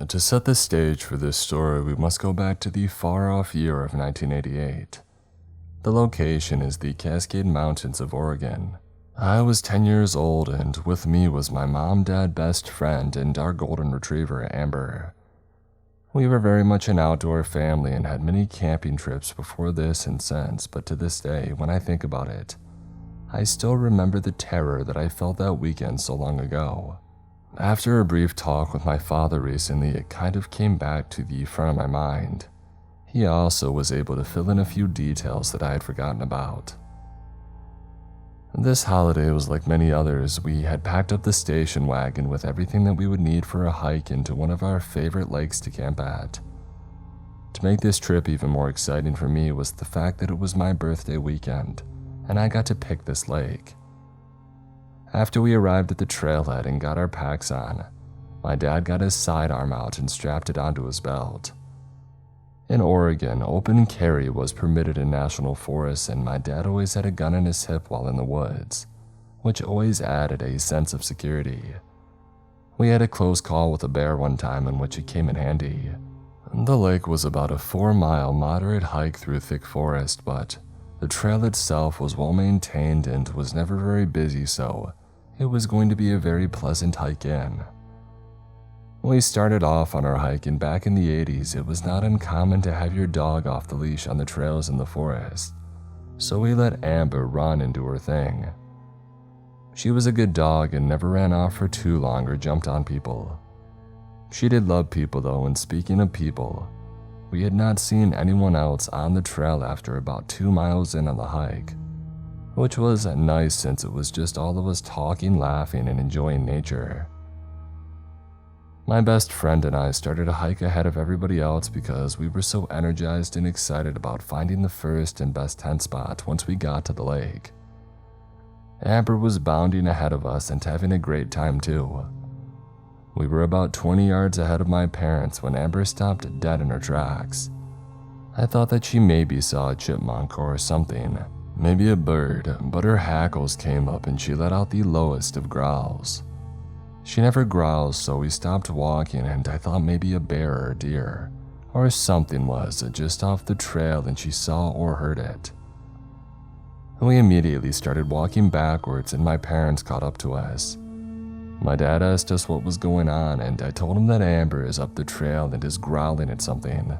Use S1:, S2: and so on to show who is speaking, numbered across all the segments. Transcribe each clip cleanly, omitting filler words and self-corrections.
S1: To set the stage for this story, we must go back to the far-off year of 1988. The location is the Cascade Mountains of Oregon. I was 10 years old, and with me was my mom, dad, best friend, and our golden retriever, Amber. We were very much an outdoor family and had many camping trips before this and since, but to this day, when I think about it, I still remember the terror that I felt that weekend so long ago. After a brief talk with my father recently, it kind of came back to the front of my mind. He also was able to fill in a few details that I had forgotten about. This holiday was like many others. We had packed up the station wagon with everything that we would need for a hike into one of our favorite lakes to camp at. To make this trip even more exciting for me was the fact that it was my birthday weekend, and I got to pick this lake. After we arrived at the trailhead and got our packs on, my dad got his sidearm out and strapped it onto his belt. In Oregon, open carry was permitted in national forests, and my dad always had a gun in his hip while in the woods, which always added a sense of security. We had a close call with a bear one time in which it came in handy. The lake was about a 4-mile moderate hike through thick forest, but the trail itself was well maintained and was never very busy, so it was going to be a very pleasant hike in. We started off on our hike, and back in the 80s, it was not uncommon to have your dog off the leash on the trails in the forest, so we let Amber run and do her thing. She was a good dog and never ran off for too long or jumped on people. She did love people though, and speaking of people, we had not seen anyone else on the trail after about 2 miles in on the hike, which was nice since it was just all of us talking, laughing, and enjoying nature. My best friend and I started a hike ahead of everybody else because we were so energized and excited about finding the first and best tent spot once we got to the lake. Amber was bounding ahead of us and having a great time too. We were about 20 yards ahead of my parents when Amber stopped dead in her tracks. I thought that she maybe saw a chipmunk or something, maybe a bird, but her hackles came up and she let out the lowest of growls. She never growls, so we stopped walking, and I thought maybe a bear or a deer or something was just off the trail and she saw or heard it. We immediately started walking backwards, and my parents caught up to us. My dad asked us what was going on, and I told him that Amber is up the trail and is growling at something.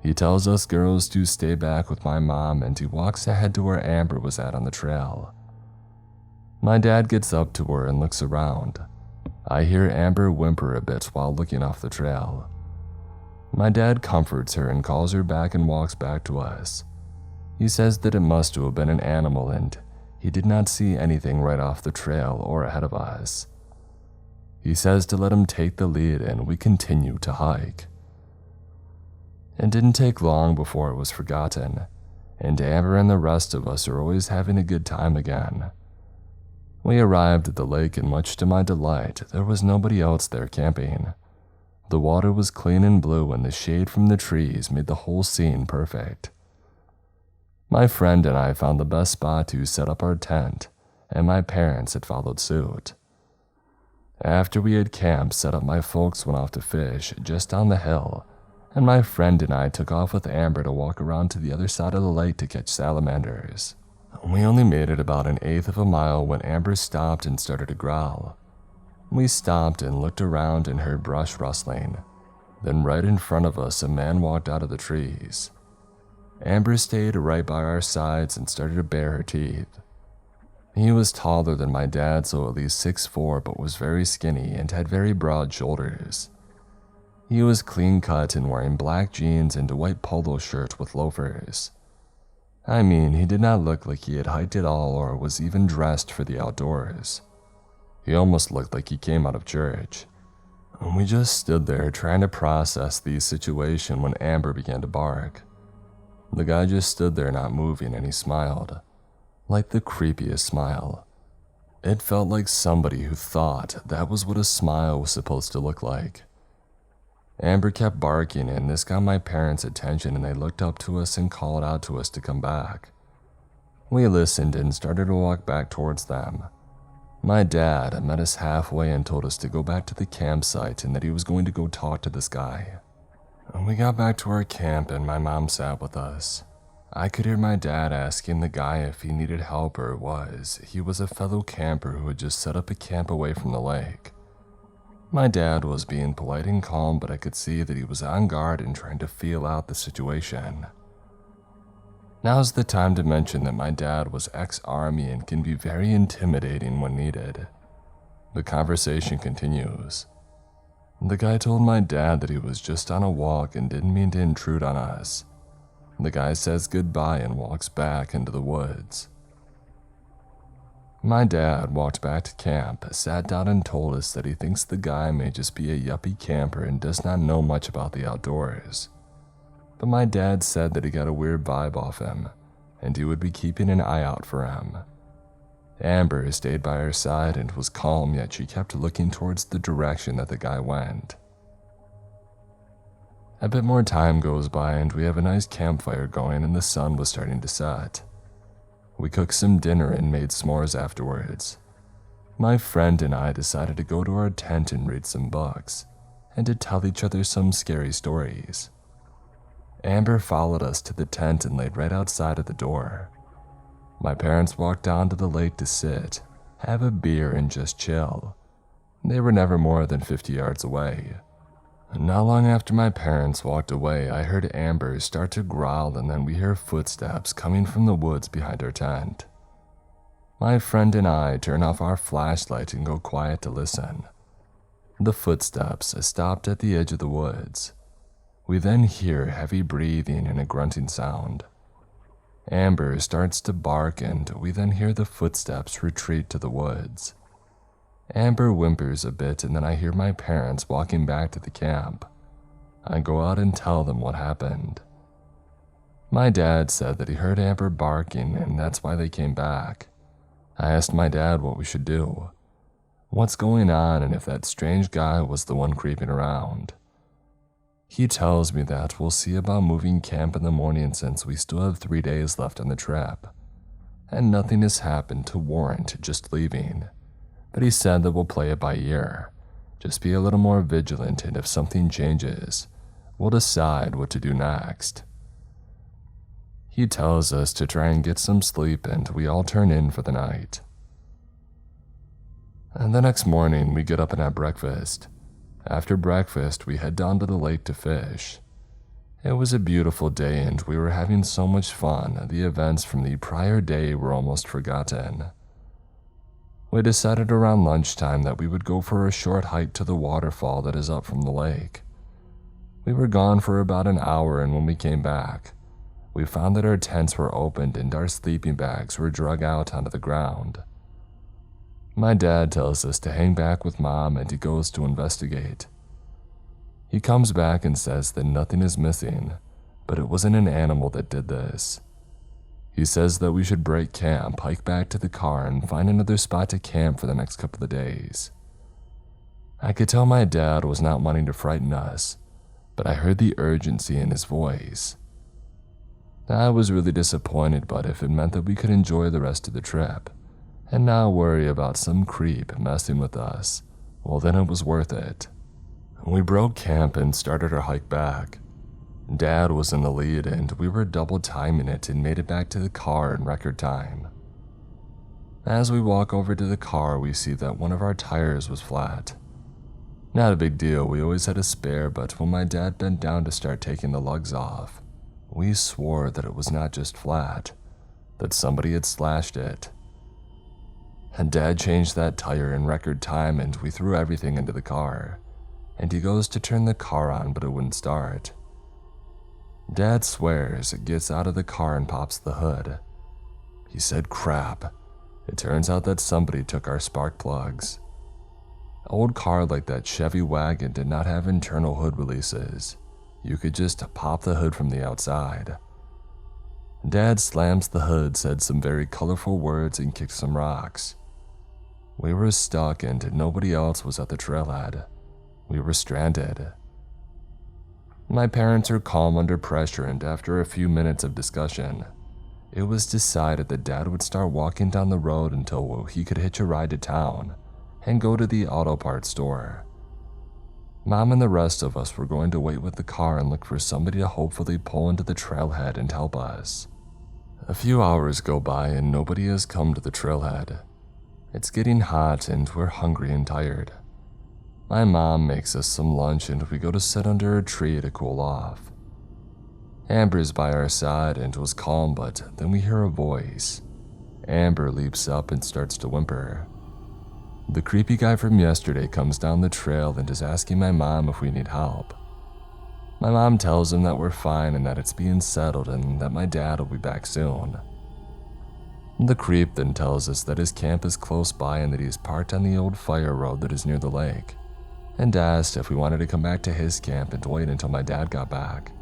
S1: He tells us girls to stay back with my mom, and he walks ahead to where Amber was at on the trail. My dad gets up to her and looks around. I hear Amber whimper a bit while looking off the trail. My dad comforts her and calls her back and walks back to us. He says that it must have been an animal and he did not see anything right off the trail or ahead of us. He says to let him take the lead, and we continue to hike. It didn't take long before it was forgotten, and Amber and the rest of us are always having a good time again. We arrived at the lake, and much to my delight, there was nobody else there camping. The water was clean and blue, and the shade from the trees made the whole scene perfect. My friend and I found the best spot to set up our tent, and my parents had followed suit. After we had camped set up, my folks went off to fish just down the hill, and my friend and I took off with Amber to walk around to the other side of the lake to catch salamanders. We only made it about 1/8 of a mile when Amber stopped and started to growl. We stopped and looked around and heard brush rustling. Then right in front of us, a man walked out of the trees. Amber stayed right by our sides and started to bare her teeth. He was taller than my dad, so at least 6'4", but was very skinny and had very broad shoulders. He was clean cut and wearing black jeans and a white polo shirt with loafers. I mean, he did not look like he had hiked at all or was even dressed for the outdoors. He almost looked like he came out of church. We just stood there trying to process the situation when Amber began to bark. The guy just stood there not moving, and he smiled. Like the creepiest smile. It felt like somebody who thought that was what a smile was supposed to look like. Amber kept barking, and this got my parents' attention, and they looked up to us and called out to us to come back. We listened and started to walk back towards them. My dad met us halfway and told us to go back to the campsite and that he was going to go talk to this guy. When we got back to our camp and my mom sat with us, I could hear my dad asking the guy if he needed help or he was a fellow camper who had just set up a camp away from the lake. My dad was being polite and calm, but I could see that he was on guard and trying to feel out the situation. Now's the time to mention that my dad was ex-army and can be very intimidating when needed. The conversation continues. The guy told my dad that he was just on a walk and didn't mean to intrude on us. The guy says goodbye and walks back into the woods. My dad walked back to camp, sat down and told us that he thinks the guy may just be a yuppie camper and does not know much about the outdoors. But my dad said that he got a weird vibe off him, and he would be keeping an eye out for him. Amber stayed by her side and was calm, yet she kept looking towards the direction that the guy went. A bit more time goes by and we have a nice campfire going and the sun was starting to set. We cooked some dinner and made s'mores afterwards. My friend and I decided to go to our tent and read some books, and to tell each other some scary stories. Amber followed us to the tent and laid right outside of the door. My parents walked down to the lake to sit, have a beer, and just chill. They were never more than 50 yards away. Not long after my parents walked away, I heard Amber start to growl and then we hear footsteps coming from the woods behind our tent. My friend and I turn off our flashlight and go quiet to listen. The footsteps stopped at the edge of the woods. We then hear heavy breathing and a grunting sound. Amber starts to bark and we then hear the footsteps retreat to the woods. Amber whimpers a bit and then I hear my parents walking back to the camp. I go out and tell them what happened. My dad said that he heard Amber barking and that's why they came back. I asked my dad what we should do, what's going on, and if that strange guy was the one creeping around. He tells me that we'll see about moving camp in the morning since we still have 3 days left on the trip, and nothing has happened to warrant just leaving. But he said that we'll play it by ear, just be a little more vigilant, and if something changes, we'll decide what to do next. He tells us to try and get some sleep and we all turn in for the night. And the next morning we get up and have breakfast. After breakfast we head down to the lake to fish. It was a beautiful day and we were having so much fun, the events from the prior day were almost forgotten. We decided around lunchtime that we would go for a short hike to the waterfall that is up from the lake. We were gone for about an hour and when we came back, we found that our tents were opened and our sleeping bags were dragged out onto the ground. My dad tells us to hang back with Mom and he goes to investigate. He comes back and says that nothing is missing, but it wasn't an animal that did this. He says that we should break camp, hike back to the car, and find another spot to camp for the next couple of days. I could tell my dad was not wanting to frighten us, but I heard the urgency in his voice. I was really disappointed, but if it meant that we could enjoy the rest of the trip, and not worry about some creep messing with us, well then it was worth it. We broke camp and started our hike back. Dad was in the lead and we were double timing it and made it back to the car in record time. As we walk over to the car, we see that one of our tires was flat. Not a big deal, we always had a spare, but when my dad bent down to start taking the lugs off, we swore that it was not just flat, that somebody had slashed it. And Dad changed that tire in record time and we threw everything into the car, and he goes to turn the car on but it wouldn't start. Dad swears, gets out of the car and pops the hood. He said, "Crap. It turns out that somebody took our spark plugs." An old car like that Chevy wagon did not have internal hood releases. You could just pop the hood from the outside. Dad slams the hood, said some very colorful words, and kicked some rocks. We were stuck and nobody else was at the trailhead. We were stranded. My parents are calm under pressure, and after a few minutes of discussion, it was decided that Dad would start walking down the road until he could hitch a ride to town and go to the auto parts store. Mom and the rest of us were going to wait with the car and look for somebody to hopefully pull into the trailhead and help us. A few hours go by and nobody has come to the trailhead. It's getting hot and we're hungry and tired. My mom makes us some lunch and we go to sit under a tree to cool off. Amber's by our side and was calm, but then we hear a voice. Amber leaps up and starts to whimper. The creepy guy from yesterday comes down the trail and is asking my mom if we need help. My mom tells him that we're fine and that it's being settled and that my dad will be back soon. The creep then tells us that his camp is close by and that he's parked on the old fire road that is near the lake, and asked if we wanted to come back to his camp and wait until my dad got back.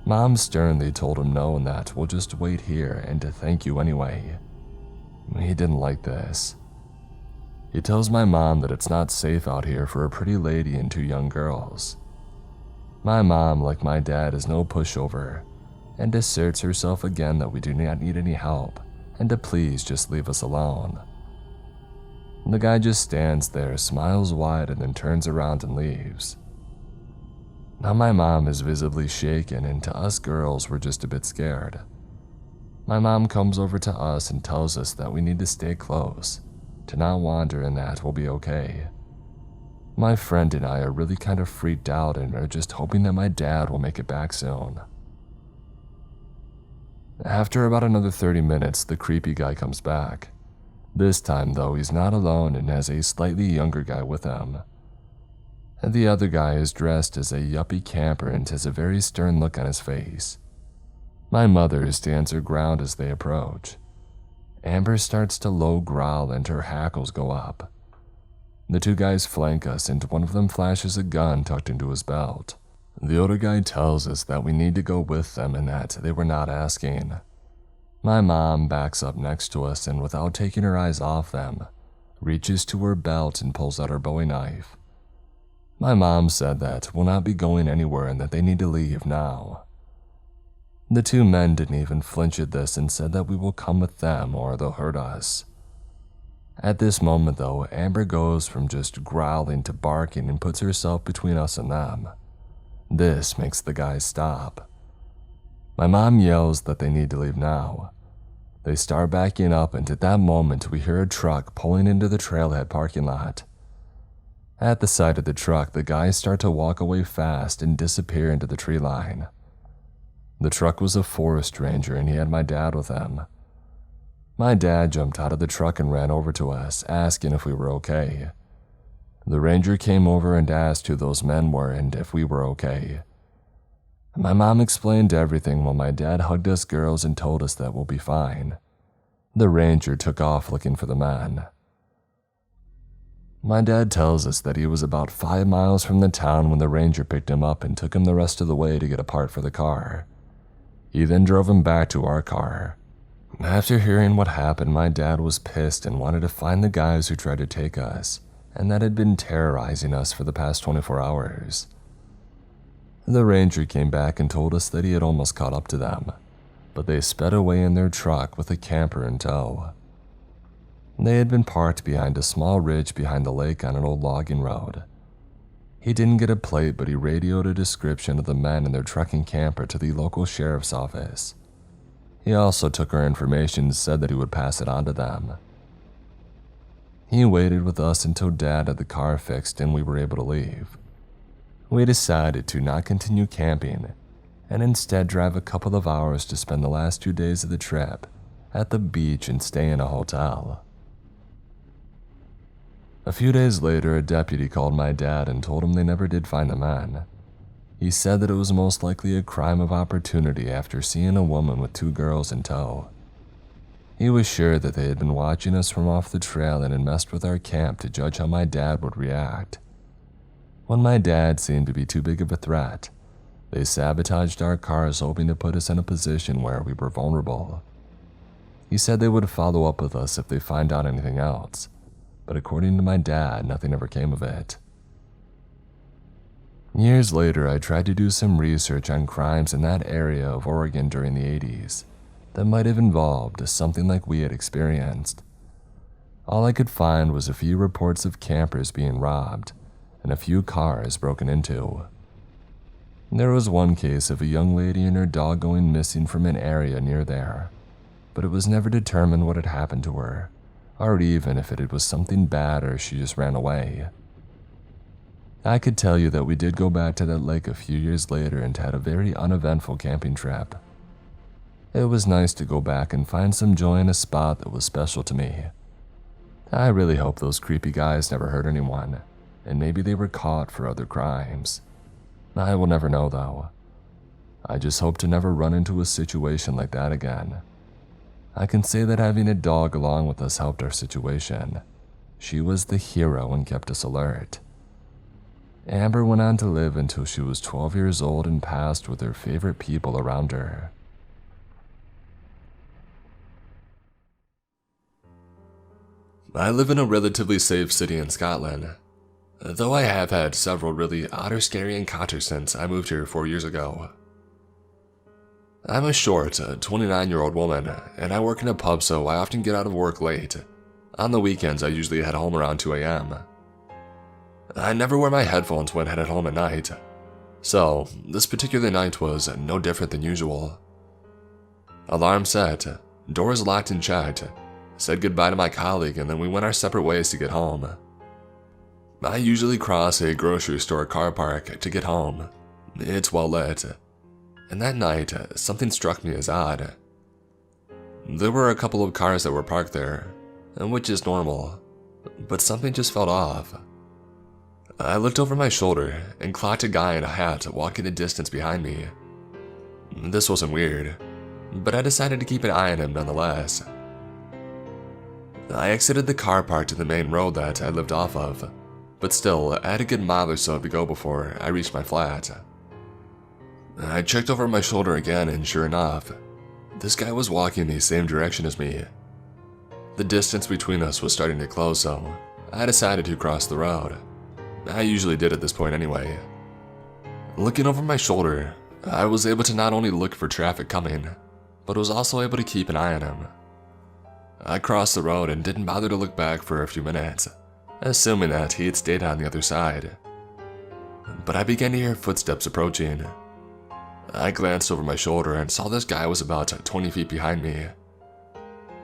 S1: Mom sternly told him no and that we'll just wait here and to thank you anyway. He didn't like this. He tells my mom that it's not safe out here for a pretty lady and 2 young girls. My mom, like my dad, is no pushover and asserts herself again that we do not need any help and to please just leave us alone. The guy just stands there, smiles wide, and then turns around and leaves. Now my mom is visibly shaken, and to us girls, we're just a bit scared. My mom comes over to us and tells us that we need to stay close, to not wander, and that we'll be okay. My friend and I are really kind of freaked out and are just hoping that my dad will make it back soon. After about another 30 minutes, the creepy guy comes back. This time, though, he's not alone and has a slightly younger guy with him. And the other guy is dressed as a yuppie camper and has a very stern look on his face. My mother stands her ground as they approach. Amber starts to low growl and her hackles go up. The 2 guys flank us and one of them flashes a gun tucked into his belt. The older guy tells us that we need to go with them and that they were not asking. My mom backs up next to us and without taking her eyes off them, reaches to her belt and pulls out her Bowie knife. My mom said that we'll not be going anywhere and that they need to leave now. The 2 men didn't even flinch at this and said that we will come with them or they'll hurt us. At this moment though, Amber goes from just growling to barking and puts herself between us and them. This makes the guys stop. My mom yells that they need to leave now. They start backing up and at that moment we hear a truck pulling into the trailhead parking lot. At the sight of the truck, the guys start to walk away fast and disappear into the tree line. The truck was a forest ranger and he had my dad with him. My dad jumped out of the truck and ran over to us, asking if we were okay. The ranger came over and asked who those men were and if we were okay. My mom explained everything while my dad hugged us girls and told us that we'll be fine. The ranger took off looking for the men. My dad tells us that he was about 5 miles from the town when the ranger picked him up and took him the rest of the way to get a part for the car. He then drove him back to our car. After hearing what happened, my dad was pissed and wanted to find the guys who tried to take us and that had been terrorizing us for the past 24 hours. The ranger came back and told us that he had almost caught up to them, but they sped away in their truck with a camper in tow. They had been parked behind a small ridge behind the lake on an old logging road. He didn't get a plate, but he radioed a description of the men in their trucking camper to the local sheriff's office. He also took our information and said that he would pass it on to them. He waited with us until Dad had the car fixed and we were able to leave. We decided to not continue camping and instead drive a couple of hours to spend the last 2 days of the trip at the beach and stay in a hotel. A few days later, a deputy called my dad and told him they never did find the men. He said that it was most likely a crime of opportunity after seeing a woman with 2 girls in tow. He was sure that they had been watching us from off the trail and had messed with our camp to judge how my dad would react. When my dad seemed to be too big of a threat, they sabotaged our cars hoping to put us in a position where we were vulnerable. He said they would follow up with us if they find out anything else, but according to my dad, nothing ever came of it. Years later, I tried to do some research on crimes in that area of Oregon during the 80s, that might have involved something like we had experienced. All I could find was a few reports of campers being robbed and a few cars broken into. There was one case of a young lady and her dog going missing from an area near there, but it was never determined what had happened to her, or even if it was something bad or she just ran away. I could tell you that we did go back to that lake a few years later and had a very uneventful camping trip. It was nice to go back and find some joy in a spot that was special to me. I really hope those creepy guys never hurt anyone, and maybe they were caught for other crimes. I will never know though. I just hope to never run into a situation like that again. I can say that having a dog along with us helped our situation. She was the hero and kept us alert. Amber went on to live until she was 12 years old and passed with her favorite people around her. I live in a relatively safe city in Scotland, though I have had several really odd or scary encounters since I moved here 4 years ago. I'm a short, 29-year-old woman, and I work in a pub, so I often get out of work late. On the weekends, I usually head home around 2 a.m. I never wear my headphones when headed home at night, so this particular night was no different than usual. Alarm set, doors locked and checked, said goodbye to my colleague, and then we went our separate ways to get home. I usually cross a grocery store car park to get home. It's well lit. And that night, something struck me as odd. There were a couple of cars that were parked there, which is normal, but something just felt off. I looked over my shoulder and clocked a guy in a hat walking a distance behind me. This wasn't weird, but I decided to keep an eye on him nonetheless. I exited the car park to the main road that I lived off of, but still, I had a good mile or so to go before I reached my flat. I checked over my shoulder again, and sure enough, this guy was walking the same direction as me. The distance between us was starting to close, so I decided to cross the road. I usually did at this point anyway. Looking over my shoulder, I was able to not only look for traffic coming, but was also able to keep an eye on him. I crossed the road and didn't bother to look back for a few minutes, assuming that he had stayed on the other side. But I began to hear footsteps approaching. I glanced over my shoulder and saw this guy was about 20 feet behind me.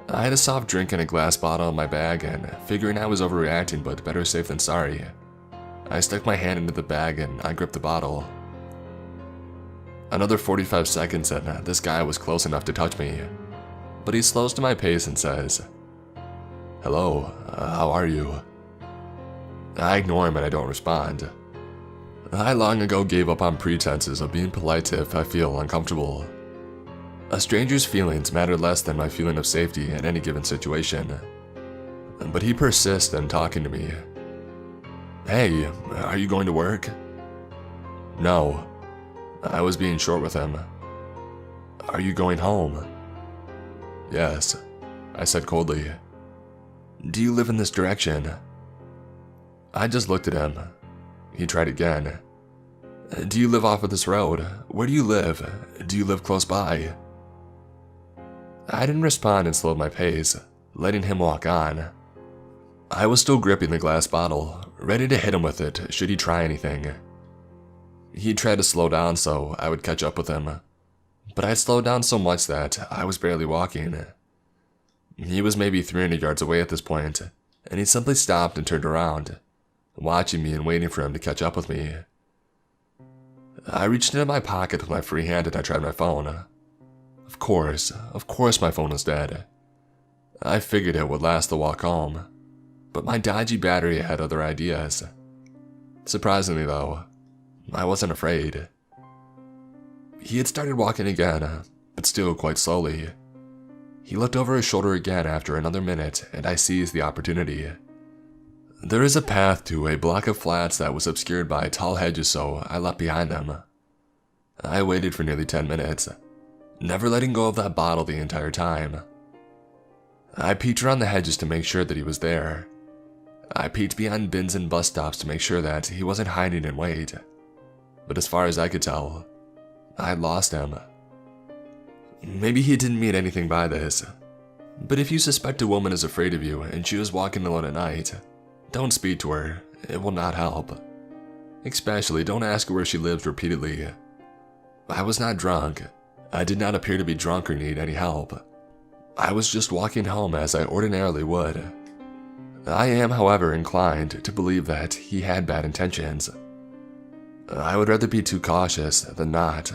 S1: I had a soft drink and a glass bottle in my bag, and figuring I was overreacting, but better safe than sorry, I stuck my hand into the bag and I gripped the bottle. Another 45 seconds and this guy was close enough to touch me, but he slows to my pace and says, "Hello, how are you?" I ignore him and I don't respond. I long ago gave up on pretenses of being polite if I feel uncomfortable. A stranger's feelings matter less than my feeling of safety in any given situation. But he persists in talking to me. "Hey, are you going to work?" "No." I was being short with him. "Are you going home?" "Yes," I said coldly. "Do you live in this direction?" I just looked at him. He tried again. "Do you live off of this road? Where do you live? Do you live close by?" I didn't respond and slowed my pace, letting him walk on. I was still gripping the glass bottle, ready to hit him with it should he try anything. He tried to slow down so I would catch up with him, but I slowed down so much that I was barely walking. He was maybe 300 yards away at this point, and he simply stopped and turned around, watching me and waiting for him to catch up with me. I reached into my pocket with my free hand and I tried my phone. Of course my phone was dead. I figured it would last the walk home, but my dodgy battery had other ideas. Surprisingly though, I wasn't afraid. He had started walking again, but still quite slowly. He looked over his shoulder again after another minute, and I seized the opportunity. There is a path to a block of flats that was obscured by tall hedges, so I leapt behind them. I waited for nearly 10 minutes, never letting go of that bottle the entire time. I peeked around the hedges to make sure that he was there. I peeked behind bins and bus stops to make sure that he wasn't hiding in wait. But as far as I could tell, I had lost him. Maybe he didn't mean anything by this. But if you suspect a woman is afraid of you and she was walking alone at night, don't speak to her. It will not help. Especially don't ask her where she lives repeatedly. I was not drunk. I did not appear to be drunk or need any help. I was just walking home as I ordinarily would. I am, however, inclined to believe that he had bad intentions. I would rather be too cautious than not.